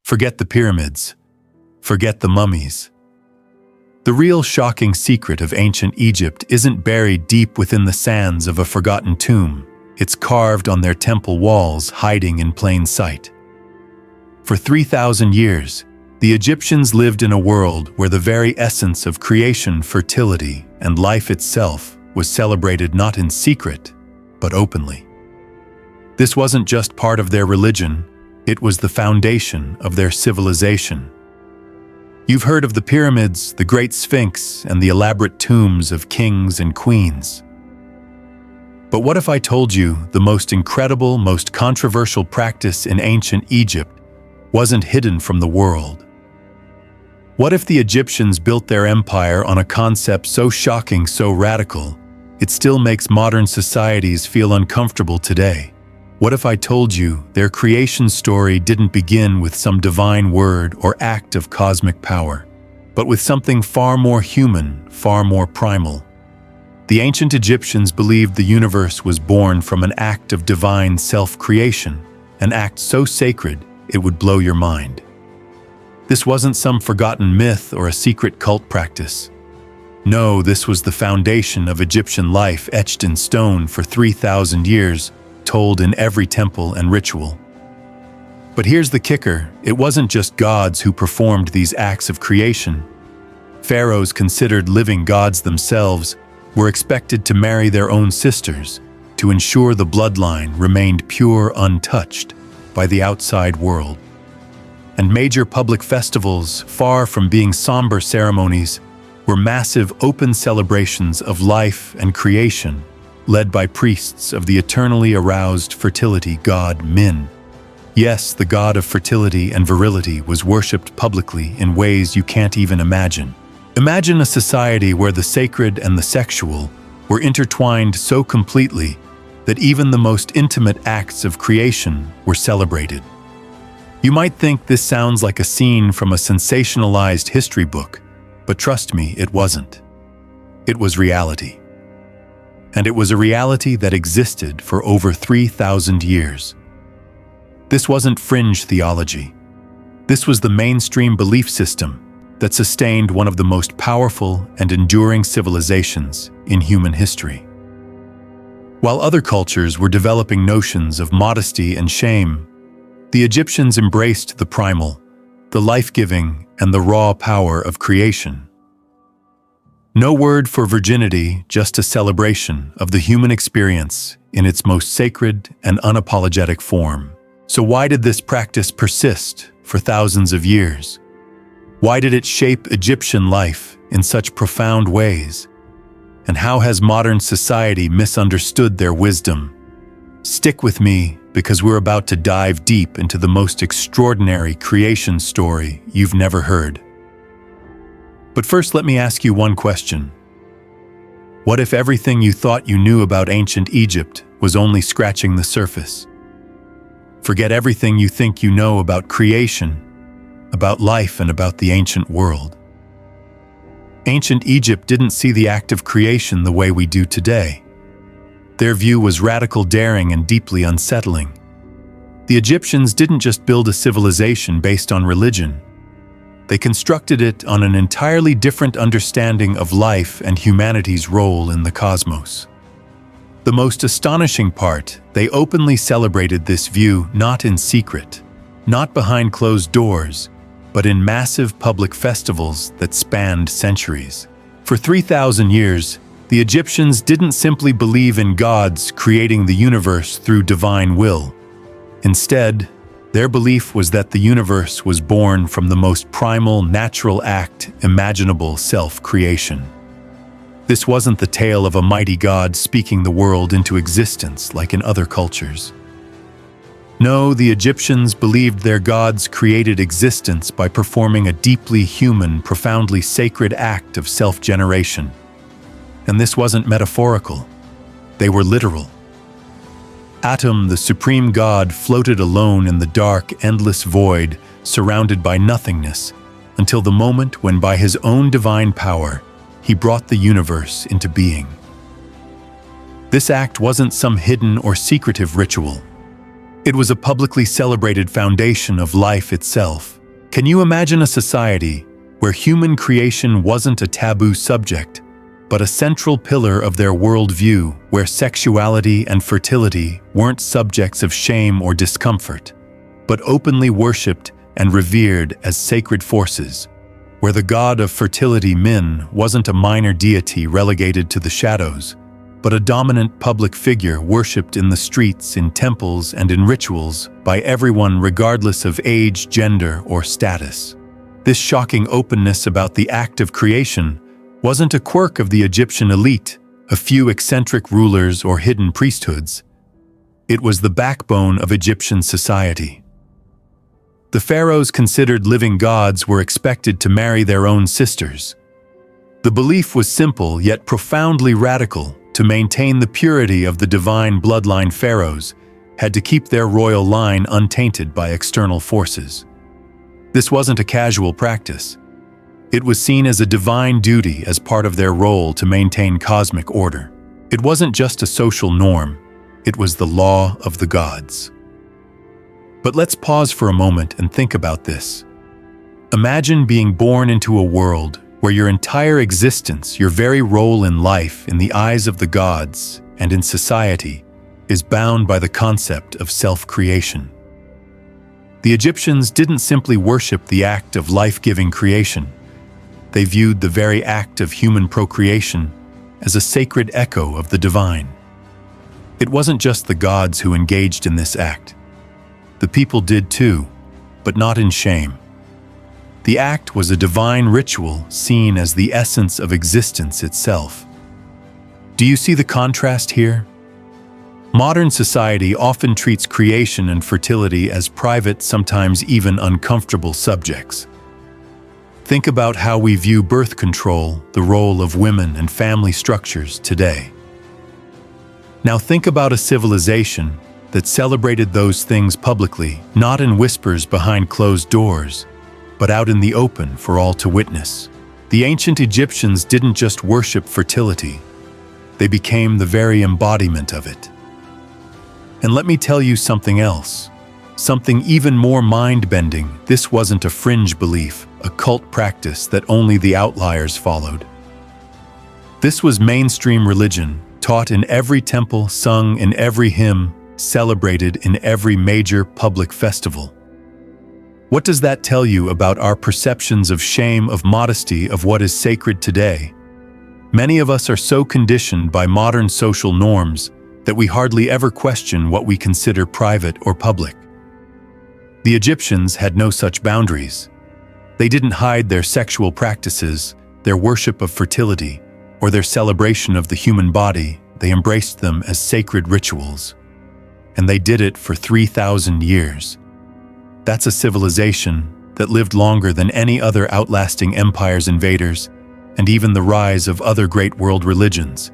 Forget the pyramids. Forget the mummies. The real shocking secret of ancient Egypt isn't buried deep within the sands of a forgotten tomb. It's carved on their temple walls, hiding in plain sight. For 3,000 years, the Egyptians lived in a world where the very essence of creation, fertility, and life itself was celebrated not in secret, but openly. This wasn't just part of their religion, it was the foundation of their civilization. You've heard of the pyramids, the Great Sphinx, and the elaborate tombs of kings and queens. But what if I told you the most incredible, most controversial practice in ancient Egypt wasn't hidden from the world? What if the Egyptians built their empire on a concept so shocking, so radical, it still makes modern societies feel uncomfortable today? What if I told you their creation story didn't begin with some divine word or act of cosmic power, but with something far more human, far more primal? The ancient Egyptians believed the universe was born from an act of divine self-creation, an act so sacred it would blow your mind. This wasn't some forgotten myth or a secret cult practice. No, this was the foundation of Egyptian life, etched in stone for 3,000 years, told in every temple and ritual. But here's the kicker: it wasn't just gods who performed these acts of creation. Pharaohs, considered living gods themselves, were expected to marry their own sisters to ensure the bloodline remained pure, untouched by the outside world. And major public festivals, far from being somber ceremonies, were massive open celebrations of life and creation, led by priests of the eternally aroused fertility god Min. Yes, the god of fertility and virility was worshipped publicly in ways you can't even imagine. Imagine a society where the sacred and the sexual were intertwined so completely that even the most intimate acts of creation were celebrated. You might think this sounds like a scene from a sensationalized history book, but trust me, it wasn't. It was reality. And it was a reality that existed for over 3,000 years. This wasn't fringe theology. This was the mainstream belief system that sustained one of the most powerful and enduring civilizations in human history. While other cultures were developing notions of modesty and shame, the Egyptians embraced the primal, the life-giving, and the raw power of creation. No word for virginity, just a celebration of the human experience in its most sacred and unapologetic form. So why did this practice persist for thousands of years? Why did it shape Egyptian life in such profound ways? And how has modern society misunderstood their wisdom? Stick with me, because we're about to dive deep into the most extraordinary creation story you've never heard. But first, let me ask you one question. What if everything you thought you knew about ancient Egypt was only scratching the surface? Forget everything you think you know about creation, about life, and about the ancient world. Ancient Egypt didn't see the act of creation the way we do today. Their view was radical, daring, and deeply unsettling. The Egyptians didn't just build a civilization based on religion. They constructed it on an entirely different understanding of life and humanity's role in the cosmos. The most astonishing part, they openly celebrated this view not in secret, not behind closed doors, but in massive public festivals that spanned centuries. For 3,000 years, the Egyptians didn't simply believe in gods creating the universe through divine will. Instead, their belief was that the universe was born from the most primal, natural act imaginable: self-creation. This wasn't the tale of a mighty god speaking the world into existence like in other cultures. No, the Egyptians believed their gods created existence by performing a deeply human, profoundly sacred act of self-generation. And this wasn't metaphorical. They were literal. Atum, the supreme god, floated alone in the dark, endless void, surrounded by nothingness, until the moment when, by his own divine power, he brought the universe into being. This act wasn't some hidden or secretive ritual. It was a publicly celebrated foundation of life itself, Can you imagine a society where human creation wasn't a taboo subject, but a central pillar of their worldview, where sexuality and fertility weren't subjects of shame or discomfort, but openly worshipped and revered as sacred forces, where the god of fertility, Min, wasn't a minor deity relegated to the shadows, but a dominant public figure worshipped in the streets, in temples, and in rituals by everyone regardless of age, gender, or status. This shocking openness about the act of creation wasn't a quirk of the Egyptian elite, a few eccentric rulers or hidden priesthoods. It was the backbone of Egyptian society. The pharaohs, considered living gods, were expected to marry their own sisters. The belief was simple yet profoundly radical. To maintain the purity of the divine bloodline, pharaohs had to keep their royal line untainted by external forces. This wasn't a casual practice. It was seen as a divine duty as part of their role to maintain cosmic order. It wasn't just a social norm, it was the law of the gods. But let's pause for a moment and think about this. Imagine being born into a world where your entire existence, your very role in life, in the eyes of the gods and in society, is bound by the concept of self-creation. The Egyptians didn't simply worship the act of life-giving creation. They viewed the very act of human procreation as a sacred echo of the divine. It wasn't just the gods who engaged in this act. The people did too, but not in shame. The act was a divine ritual seen as the essence of existence itself. Do you see the contrast here? Modern society often treats creation and fertility as private, sometimes even uncomfortable subjects. Think about how we view birth control, the role of women and family structures today. Now think about a civilization that celebrated those things publicly, not in whispers behind closed doors, but out in the open for all to witness. The ancient Egyptians didn't just worship fertility, they became the very embodiment of it. And let me tell you something else, something even more mind-bending. This wasn't a fringe belief, a cult practice that only the outliers followed. This was mainstream religion, taught in every temple, sung in every hymn, celebrated in every major public festival. What does that tell you about our perceptions of shame, of modesty, of what is sacred today? Many of us are so conditioned by modern social norms that we hardly ever question what we consider private or public. The Egyptians had no such boundaries. They didn't hide their sexual practices, their worship of fertility, or their celebration of the human body. They embraced them as sacred rituals. And they did it for 3,000 years. That's a civilization that lived longer than any other outlasting empire's invaders, and even the rise of other great world religions.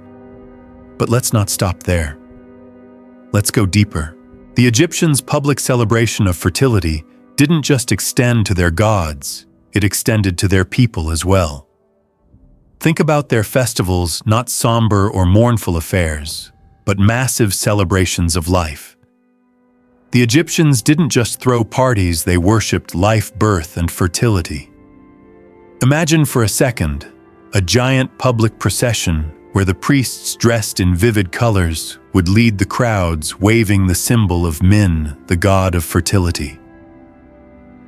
But let's not stop there. Let's go deeper. The Egyptians' public celebration of fertility didn't just extend to their gods, it extended to their people as well. Think about their festivals, not somber or mournful affairs, but massive celebrations of life. The Egyptians didn't just throw parties, they worshipped life, birth, and fertility. Imagine for a second a giant public procession where the priests dressed in vivid colors would lead the crowds, waving the symbol of Min, the god of fertility.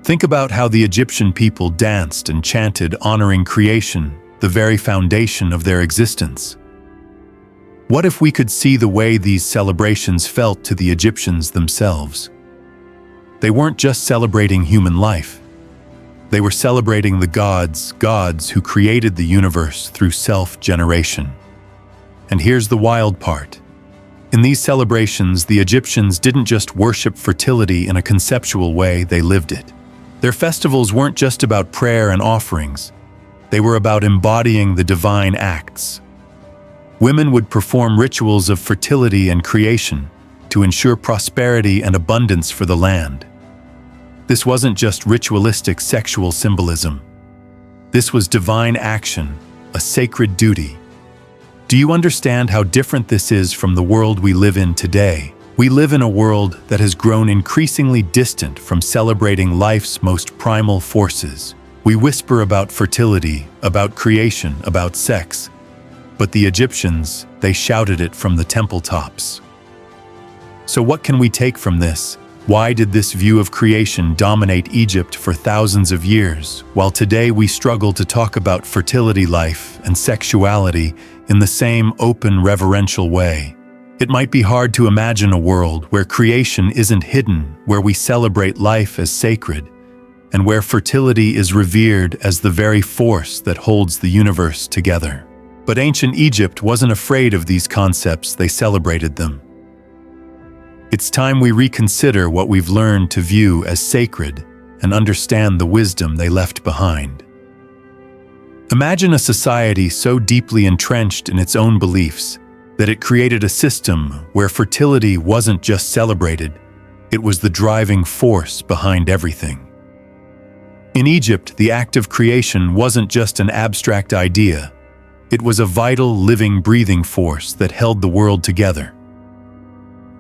Think about how the Egyptian people danced and chanted, honoring creation, the very foundation of their existence. What if we could see the way these celebrations felt to the Egyptians themselves? They weren't just celebrating human life. They were celebrating the gods who created the universe through self-generation. And here's the wild part. In these celebrations, the Egyptians didn't just worship fertility in a conceptual way, they lived it. Their festivals weren't just about prayer and offerings. They were about embodying the divine acts. Women would perform rituals of fertility and creation to ensure prosperity and abundance for the land. This wasn't just ritualistic sexual symbolism. This was divine action, a sacred duty. Do you understand how different this is from the world we live in today, We live in a world that has grown increasingly distant from celebrating life's most primal forces. We whisper about fertility, about creation, about sex. But the Egyptians, they shouted it from the temple tops. So what can we take from this? Why did this view of creation dominate Egypt for thousands of years, while today we struggle to talk about fertility, life, and sexuality in the same open, reverential way? It might be hard to imagine a world where creation isn't hidden, where we celebrate life as sacred, and where fertility is revered as the very force that holds the universe together. But ancient Egypt wasn't afraid of these concepts, they celebrated them. It's time we reconsider what we've learned to view as sacred and understand the wisdom they left behind. Imagine a society so deeply entrenched in its own beliefs that it created a system where fertility wasn't just celebrated, it was the driving force behind everything. In Egypt, the act of creation wasn't just an abstract idea, it was a vital, living, breathing force that held the world together.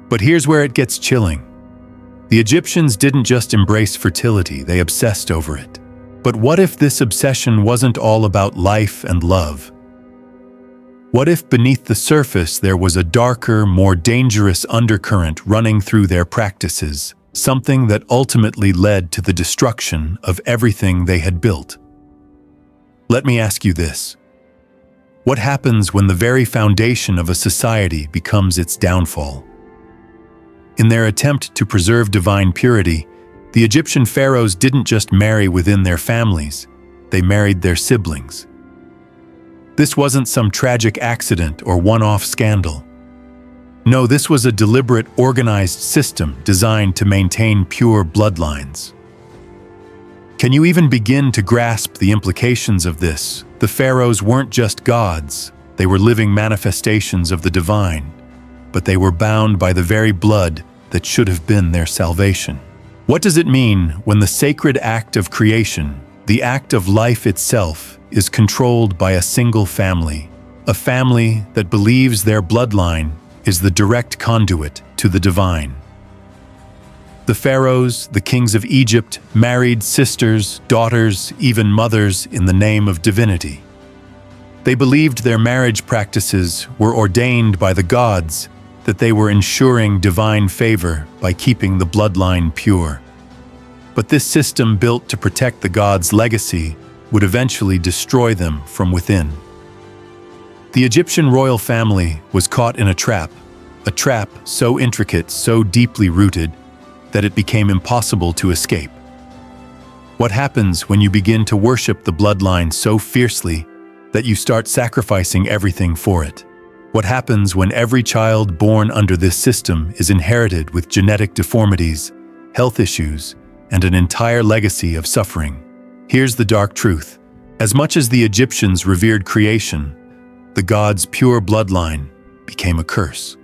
But here's where it gets chilling. The Egyptians didn't just embrace fertility, they obsessed over it. But what if this obsession wasn't all about life and love? What if beneath the surface there was a darker, more dangerous undercurrent running through their practices, something that ultimately led to the destruction of everything they had built? Let me ask you this. What happens when the very foundation of a society becomes its downfall? In their attempt to preserve divine purity, the Egyptian pharaohs didn't just marry within their families, they married their siblings. This wasn't some tragic accident or one-off scandal. No, this was a deliberate, organized system designed to maintain pure bloodlines. Can you even begin to grasp the implications of this? The pharaohs weren't just gods, they were living manifestations of the divine, but they were bound by the very blood that should have been their salvation. What does it mean when the sacred act of creation, the act of life itself, is controlled by a single family, a family that believes their bloodline is the direct conduit to the divine? The pharaohs, the kings of Egypt, married sisters, daughters, even mothers in the name of divinity. They believed their marriage practices were ordained by the gods, that they were ensuring divine favor by keeping the bloodline pure. But this system built to protect the gods' legacy would eventually destroy them from within. The Egyptian royal family was caught in a trap so intricate, so deeply rooted, that it became impossible to escape. What happens when you begin to worship the bloodline so fiercely that you start sacrificing everything for it? What happens when every child born under this system is inherited with genetic deformities, health issues, and an entire legacy of suffering? Here's the dark truth. As much as the Egyptians revered creation, the gods' pure bloodline became a curse.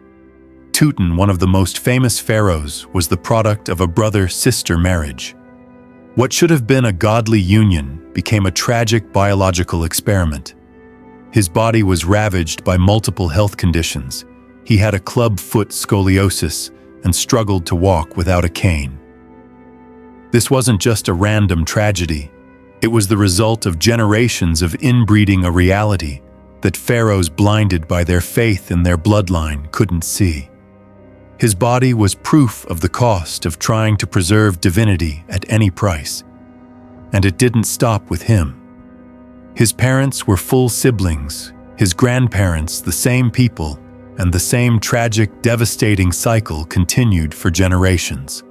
Tutankhamun, one of the most famous pharaohs, was the product of a brother-sister marriage. What should have been a godly union became a tragic biological experiment. His body was ravaged by multiple health conditions. He had a club-foot scoliosis and struggled to walk without a cane. This wasn't just a random tragedy. It was the result of generations of inbreeding a reality that pharaohs blinded by their faith in their bloodline couldn't see. His body was proof of the cost of trying to preserve divinity at any price. And it didn't stop with him. His parents were full siblings, his grandparents the same people, and the same tragic, devastating cycle continued for generations.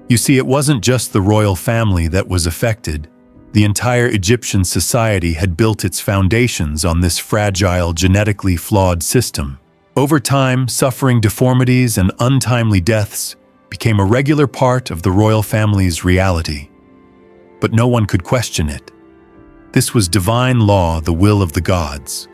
You see, it wasn't just the royal family that was affected. The entire Egyptian society had built its foundations on this fragile, genetically flawed system. Over time, suffering, deformities, and untimely deaths became a regular part of the royal family's reality. But no one could question it. This was divine law, the will of the gods.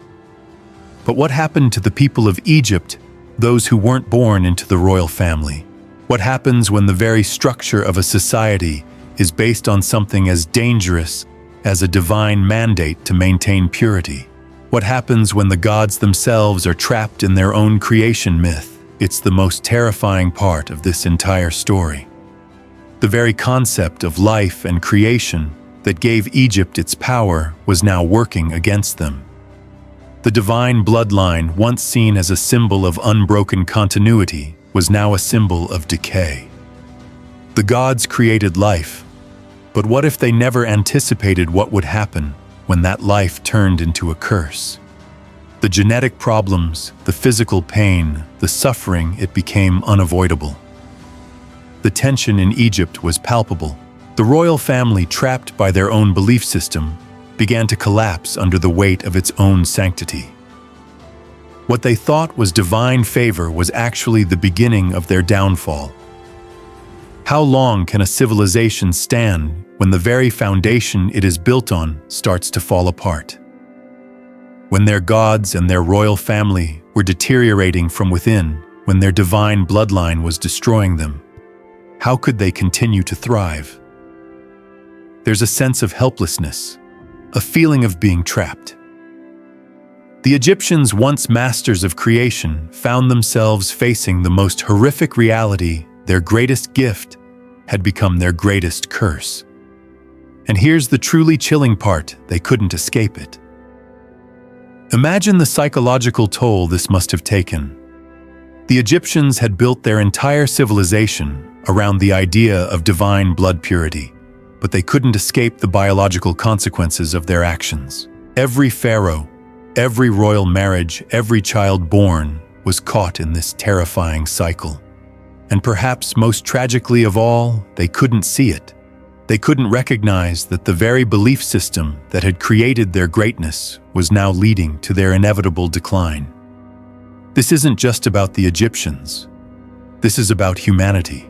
But what happened to the people of Egypt, those who weren't born into the royal family? What happens when the very structure of a society is based on something as dangerous as a divine mandate to maintain purity? What happens when the gods themselves are trapped in their own creation myth? It's the most terrifying part of this entire story. The very concept of life and creation that gave Egypt its power was now working against them. The divine bloodline, once seen as a symbol of unbroken continuity, was now a symbol of decay. The gods created life, but what if they never anticipated what would happen when that life turned into a curse? The genetic problems, the physical pain, the suffering, it became unavoidable. The tension in Egypt was palpable. The royal family, trapped by their own belief system, began to collapse under the weight of its own sanctity. What they thought was divine favor was actually the beginning of their downfall. How long can a civilization stand when the very foundation it is built on starts to fall apart? When their gods and their royal family were deteriorating from within, when their divine bloodline was destroying them, how could they continue to thrive? There's a sense of helplessness, a feeling of being trapped. The Egyptians, once masters of creation, found themselves facing the most horrific reality. Their greatest gift had become their greatest curse. And here's the truly chilling part: they couldn't escape it. Imagine the psychological toll this must have taken. The Egyptians had built their entire civilization around the idea of divine blood purity, but they couldn't escape the biological consequences of their actions. Every pharaoh, every royal marriage, every child born was caught in this terrifying cycle. And perhaps most tragically of all, they couldn't see it. They couldn't recognize that the very belief system that had created their greatness was now leading to their inevitable decline. This isn't just about the Egyptians. This is about humanity.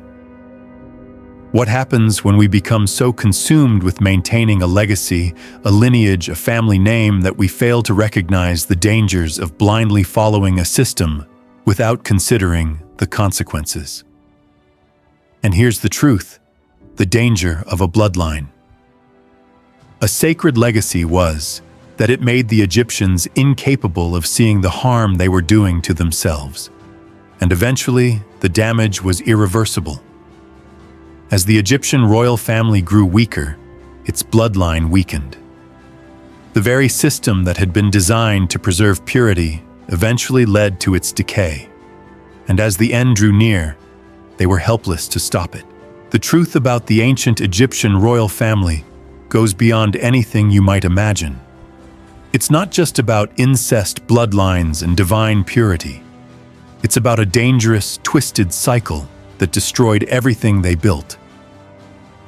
What happens when we become so consumed with maintaining a legacy, a lineage, a family name that we fail to recognize the dangers of blindly following a system without considering the consequences? And here's the truth: the danger of a bloodline. A sacred legacy was that it made the Egyptians incapable of seeing the harm they were doing to themselves. And eventually, the damage was irreversible. As the Egyptian royal family grew weaker, its bloodline weakened. The very system that had been designed to preserve purity eventually led to its decay. And as the end drew near, they were helpless to stop it. The truth about the ancient Egyptian royal family goes beyond anything you might imagine. It's not just about incest, bloodlines, and divine purity. It's about a dangerous, twisted cycle that destroyed everything they built.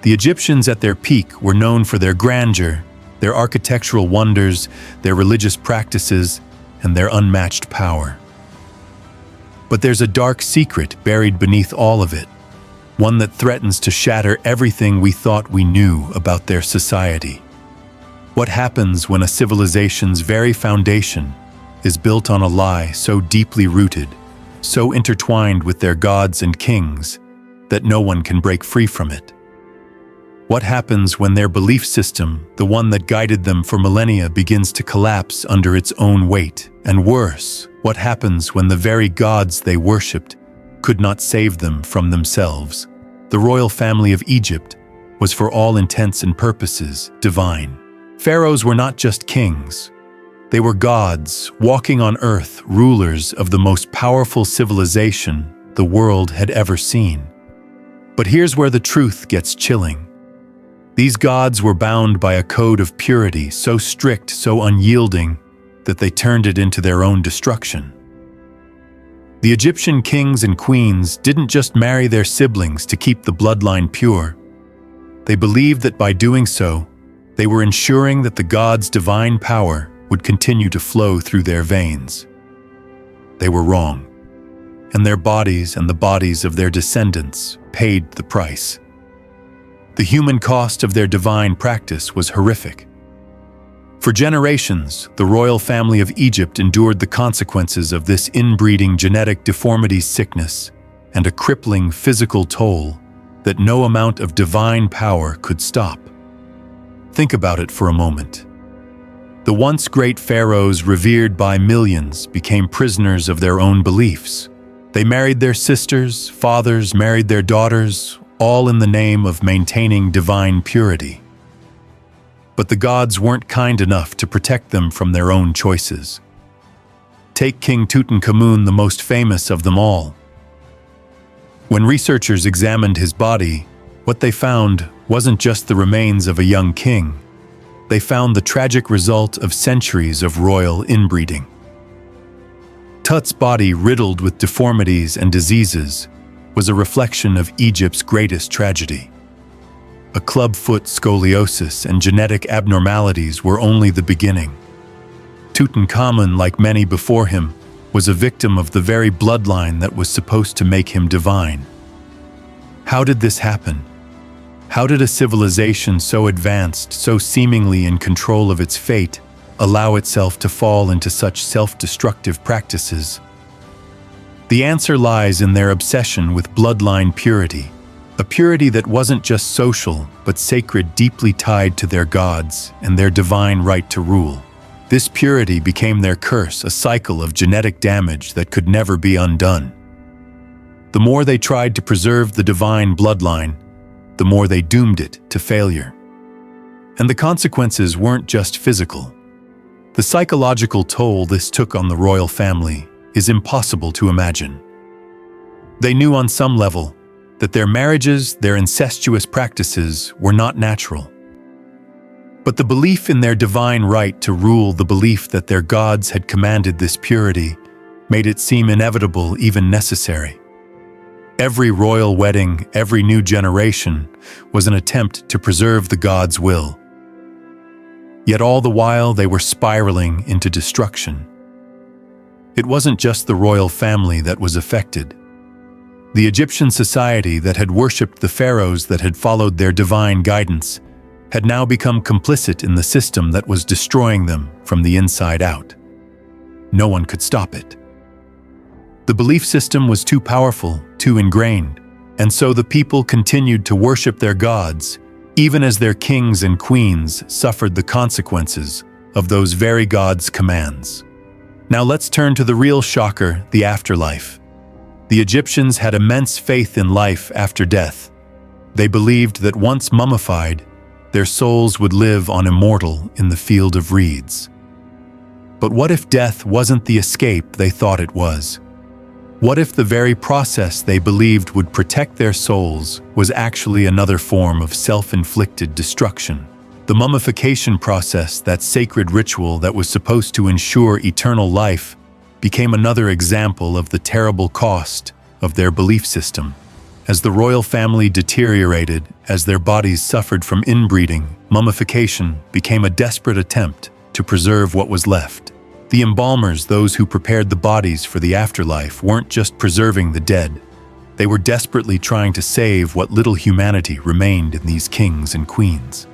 The Egyptians at their peak were known for their grandeur, their architectural wonders, their religious practices, and their unmatched power. But there's a dark secret buried beneath all of it, one that threatens to shatter everything we thought we knew about their society. What happens when a civilization's very foundation is built on a lie so deeply rooted, so intertwined with their gods and kings, that no one can break free from it? What happens when their belief system, the one that guided them for millennia, begins to collapse under its own weight? And worse, what happens when the very gods they worshipped could not save them from themselves? The royal family of Egypt was, for all intents and purposes, divine. Pharaohs were not just kings. They were gods, walking on earth, rulers of the most powerful civilization the world had ever seen. But here's where the truth gets chilling. These gods were bound by a code of purity so strict, so unyielding, that they turned it into their own destruction. The Egyptian kings and queens didn't just marry their siblings to keep the bloodline pure. They believed that by doing so, they were ensuring that the gods' divine power would continue to flow through their veins. They were wrong, and their bodies and the bodies of their descendants paid the price. The human cost of their divine practice was horrific. For generations, the royal family of Egypt endured the consequences of this inbreeding genetic deformity, sickness, and a crippling physical toll that no amount of divine power could stop. Think about it for a moment. The once great pharaohs, revered by millions, became prisoners of their own beliefs. They married their sisters, fathers married their daughters, all in the name of maintaining divine purity. But the gods weren't kind enough to protect them from their own choices. Take King Tutankhamun, the most famous of them all. When researchers examined his body, what they found wasn't just the remains of a young king. They found the tragic result of centuries of royal inbreeding. Tut's body, riddled with deformities and diseases, was a reflection of Egypt's greatest tragedy. A clubfoot scoliosis and genetic abnormalities were only the beginning. Tutankhamun, like many before him, was a victim of the very bloodline that was supposed to make him divine. How did this happen? How did a civilization so advanced, so seemingly in control of its fate, allow itself to fall into such self-destructive practices? The answer lies in their obsession with bloodline purity, a purity that wasn't just social, but sacred, deeply tied to their gods and their divine right to rule. This purity became their curse, a cycle of genetic damage that could never be undone. The more they tried to preserve the divine bloodline, the more they doomed it to failure. And the consequences weren't just physical. The psychological toll this took on the royal family is impossible to imagine. They knew on some level that their marriages, their incestuous practices, were not natural. But the belief in their divine right to rule, the belief that their gods had commanded this purity, made it seem inevitable, even necessary. Every royal wedding, every new generation, was an attempt to preserve the gods' will. Yet all the while they were spiraling into destruction. It wasn't just the royal family that was affected. The Egyptian society that had worshipped the pharaohs, that had followed their divine guidance, had now become complicit in the system that was destroying them from the inside out. No one could stop it. The belief system was too powerful, too ingrained, and so the people continued to worship their gods, even as their kings and queens suffered the consequences of those very gods' commands. Now let's turn to the real shocker, the afterlife. The Egyptians had immense faith in life after death. They believed that once mummified, their souls would live on immortal in the field of reeds. But what if death wasn't the escape they thought it was? What if the very process they believed would protect their souls was actually another form of self-inflicted destruction? The mummification process, that sacred ritual that was supposed to ensure eternal life, became another example of the terrible cost of their belief system. As the royal family deteriorated, as their bodies suffered from inbreeding, mummification became a desperate attempt to preserve what was left. The embalmers, those who prepared the bodies for the afterlife, weren't just preserving the dead. They were desperately trying to save what little humanity remained in these kings and queens.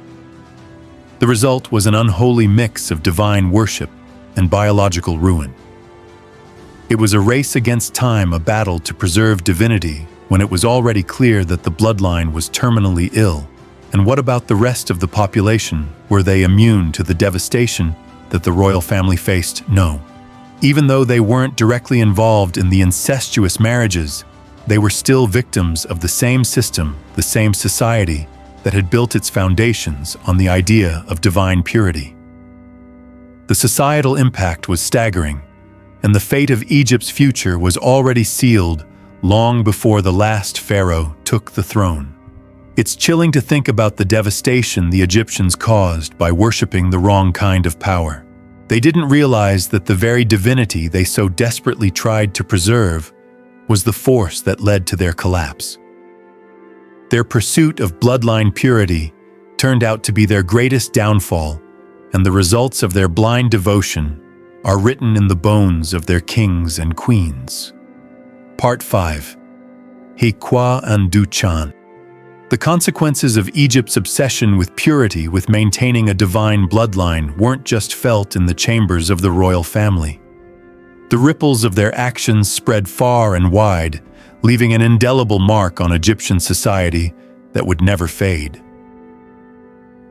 The result was an unholy mix of divine worship and biological ruin. It was a race against time, a battle to preserve divinity when it was already clear that the bloodline was terminally ill. And what about the rest of the population? Were they immune to the devastation that the royal family faced? No. Even though they weren't directly involved in the incestuous marriages, they were still victims of the same system, the same society that had built its foundations on the idea of divine purity. The societal impact was staggering, and the fate of Egypt's future was already sealed long before the last pharaoh took the throne. It's chilling to think about the devastation the Egyptians caused by worshipping the wrong kind of power. They didn't realize that the very divinity they so desperately tried to preserve was the force that led to their collapse. Their pursuit of bloodline purity turned out to be their greatest downfall, and the results of their blind devotion are written in the bones of their kings and queens. Part 5. Hikwa and Duchan. The consequences of Egypt's obsession with purity, with maintaining a divine bloodline, weren't just felt in the chambers of the royal family. The ripples of their actions spread far and wide, leaving an indelible mark on Egyptian society that would never fade.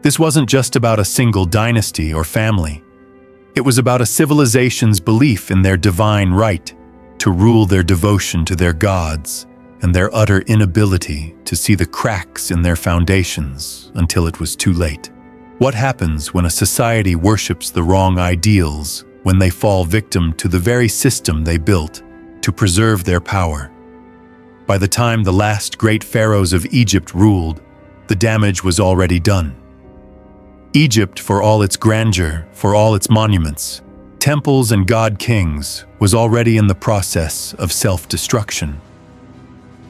This wasn't just about a single dynasty or family. It was about a civilization's belief in their divine right to rule their devotion to their gods and their utter inability to see the cracks in their foundations until it was too late. What happens when a society worships the wrong ideals, when they fall victim to the very system they built to preserve their power? By the time the last great pharaohs of Egypt ruled, the damage was already done. Egypt, for all its grandeur, for all its monuments, temples and god-kings, was already in the process of self-destruction.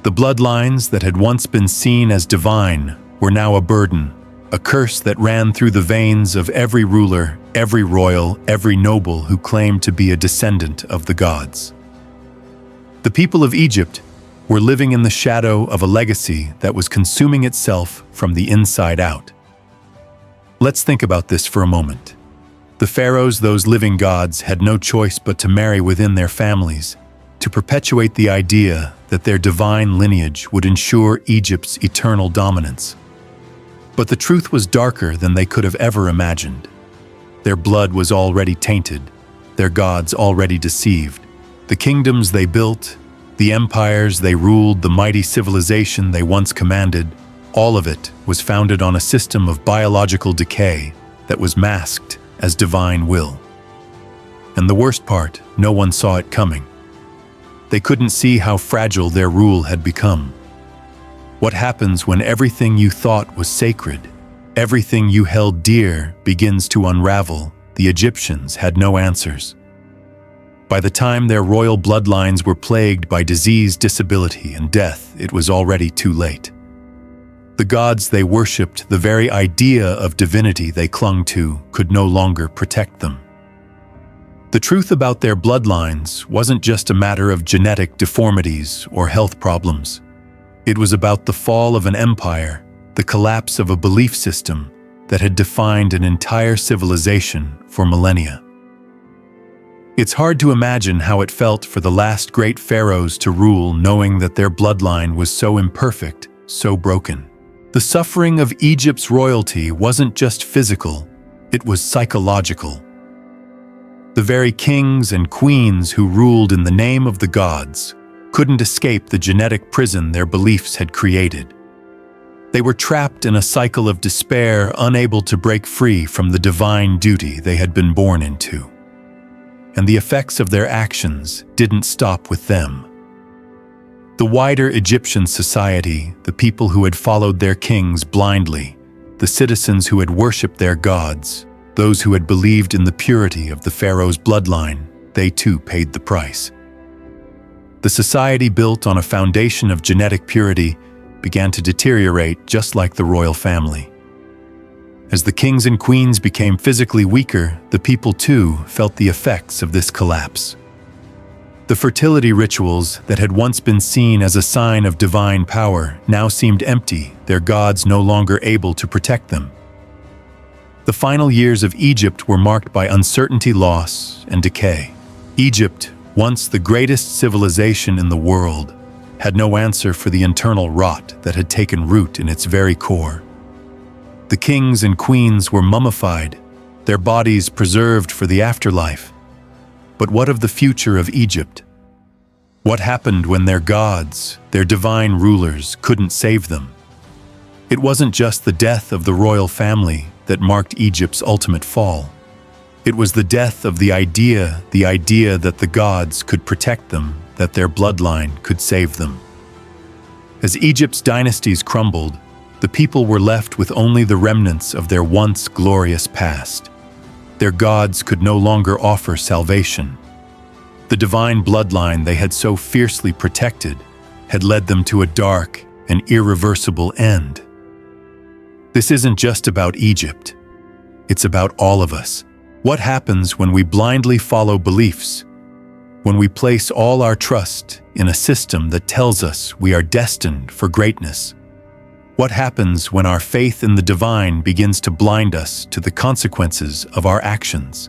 The bloodlines that had once been seen as divine were now a burden, a curse that ran through the veins of every ruler, every royal, every noble who claimed to be a descendant of the gods. The people of Egypt were living in the shadow of a legacy that was consuming itself from the inside out. Let's think about this for a moment. The pharaohs, those living gods, had no choice but to marry within their families, to perpetuate the idea that their divine lineage would ensure Egypt's eternal dominance. But the truth was darker than they could have ever imagined. Their blood was already tainted, their gods already deceived. The kingdoms they built, the empires they ruled, the mighty civilization they once commanded, all of it was founded on a system of biological decay that was masked as divine will. And the worst part, no one saw it coming. They couldn't see how fragile their rule had become. What happens when everything you thought was sacred, everything you held dear, begins to unravel? The Egyptians had no answers. By the time their royal bloodlines were plagued by disease, disability, and death, it was already too late. The gods they worshipped, the very idea of divinity they clung to, could no longer protect them. The truth about their bloodlines wasn't just a matter of genetic deformities or health problems. It was about the fall of an empire, the collapse of a belief system that had defined an entire civilization for millennia. It's hard to imagine how it felt for the last great pharaohs to rule, knowing that their bloodline was so imperfect, so broken. The suffering of Egypt's royalty wasn't just physical, it was psychological. The very kings and queens who ruled in the name of the gods couldn't escape the genetic prison their beliefs had created. They were trapped in a cycle of despair, unable to break free from the divine duty they had been born into. And the effects of their actions didn't stop with them. The wider Egyptian society, the people who had followed their kings blindly, the citizens who had worshipped their gods, those who had believed in the purity of the pharaoh's bloodline, they too paid the price. The society built on a foundation of genetic purity began to deteriorate just like the royal family. As the kings and queens became physically weaker, the people too felt the effects of this collapse. The fertility rituals that had once been seen as a sign of divine power now seemed empty, their gods no longer able to protect them. The final years of Egypt were marked by uncertainty, loss, and decay. Egypt, once the greatest civilization in the world, had no answer for the internal rot that had taken root in its very core. The kings and queens were mummified, their bodies preserved for the afterlife. But what of the future of Egypt? What happened when their gods, their divine rulers, couldn't save them? It wasn't just the death of the royal family that marked Egypt's ultimate fall. It was the death of the idea that the gods could protect them, that their bloodline could save them. As Egypt's dynasties crumbled, the people were left with only the remnants of their once glorious past. Their gods could no longer offer salvation. The divine bloodline they had so fiercely protected had led them to a dark and irreversible end. This isn't just about Egypt. It's about all of us. What happens when we blindly follow beliefs? When we place all our trust in a system that tells us we are destined for greatness? What happens when our faith in the divine begins to blind us to the consequences of our actions?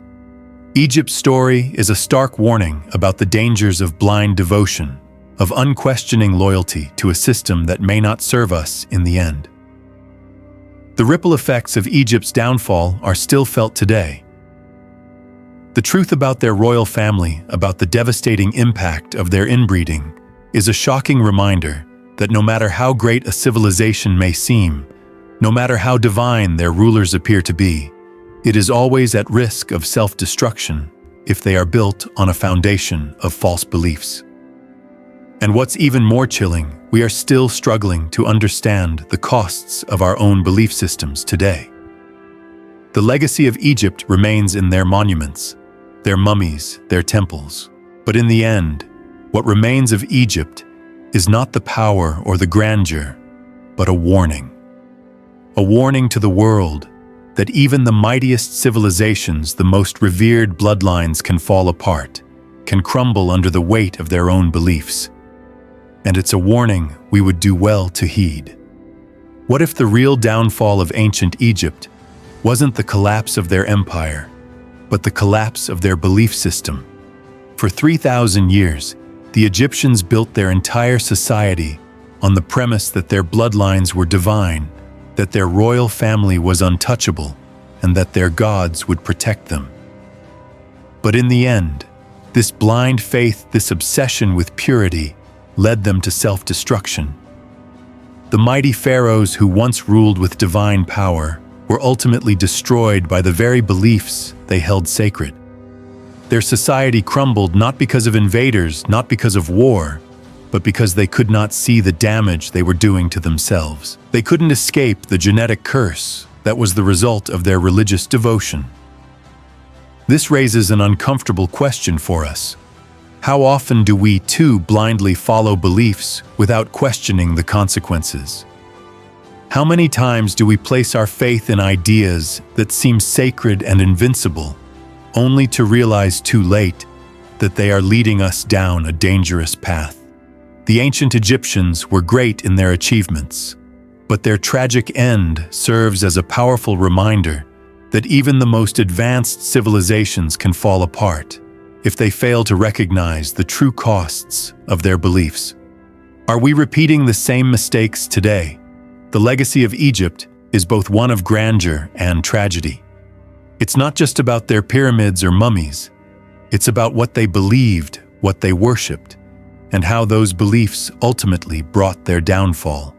Egypt's story is a stark warning about the dangers of blind devotion, of unquestioning loyalty to a system that may not serve us in the end. The ripple effects of Egypt's downfall are still felt today. The truth about their royal family, about the devastating impact of their inbreeding, is a shocking reminder that no matter how great a civilization may seem, no matter how divine their rulers appear to be, it is always at risk of self-destruction if they are built on a foundation of false beliefs. And what's even more chilling, we are still struggling to understand the costs of our own belief systems today. The legacy of Egypt remains in their monuments, their mummies, their temples. But in the end, what remains of Egypt is not the power or the grandeur, but a warning. A warning to the world that even the mightiest civilizations, the most revered bloodlines can fall apart, can crumble under the weight of their own beliefs. And it's a warning we would do well to heed. What if the real downfall of ancient Egypt wasn't the collapse of their empire, but the collapse of their belief system? For 3,000 years, the Egyptians built their entire society on the premise that their bloodlines were divine, that their royal family was untouchable, and that their gods would protect them. But in the end, this blind faith, this obsession with purity, led them to self-destruction. The mighty pharaohs who once ruled with divine power were ultimately destroyed by the very beliefs they held sacred. Their society crumbled not because of invaders, not because of war, but because they could not see the damage they were doing to themselves. They couldn't escape the genetic curse that was the result of their religious devotion. This raises an uncomfortable question for us. How often do we too blindly follow beliefs without questioning the consequences? How many times do we place our faith in ideas that seem sacred and invincible, only to realize too late that they are leading us down a dangerous path? The ancient Egyptians were great in their achievements, but their tragic end serves as a powerful reminder that even the most advanced civilizations can fall apart if they fail to recognize the true costs of their beliefs. Are we repeating the same mistakes today? The legacy of Egypt is both one of grandeur and tragedy. It's not just about their pyramids or mummies. It's about what they believed, what they worshipped, and how those beliefs ultimately brought their downfall.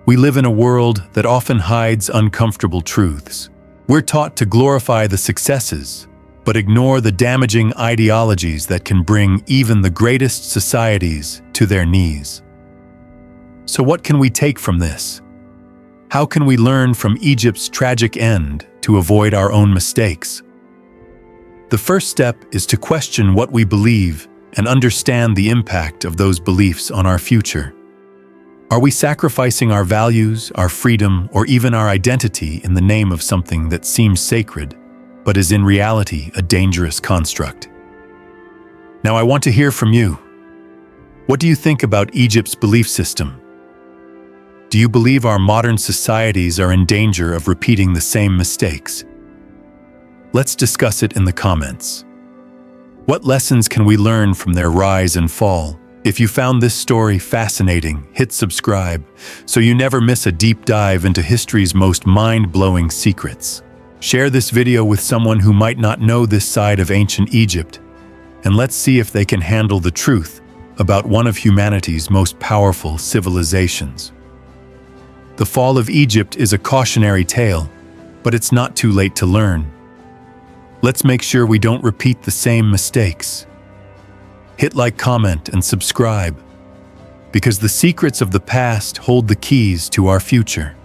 We live in a world that often hides uncomfortable truths. We're taught to glorify the successes, but ignore the damaging ideologies that can bring even the greatest societies to their knees. So what can we take from this? How can we learn from Egypt's tragic end to avoid our own mistakes? The first step is to question what we believe and understand the impact of those beliefs on our future. Are we sacrificing our values, our freedom, or even our identity in the name of something that seems sacred, but is in reality a dangerous construct? Now I want to hear from you. What do you think about Egypt's belief system? Do you believe our modern societies are in danger of repeating the same mistakes? Let's discuss it in the comments. What lessons can we learn from their rise and fall? If you found this story fascinating, hit subscribe so you never miss a deep dive into history's most mind-blowing secrets. Share this video with someone who might not know this side of ancient Egypt, and let's see if they can handle the truth about one of humanity's most powerful civilizations. The fall of Egypt is a cautionary tale, but it's not too late to learn. Let's make sure we don't repeat the same mistakes. Hit like, comment, and subscribe, because the secrets of the past hold the keys to our future.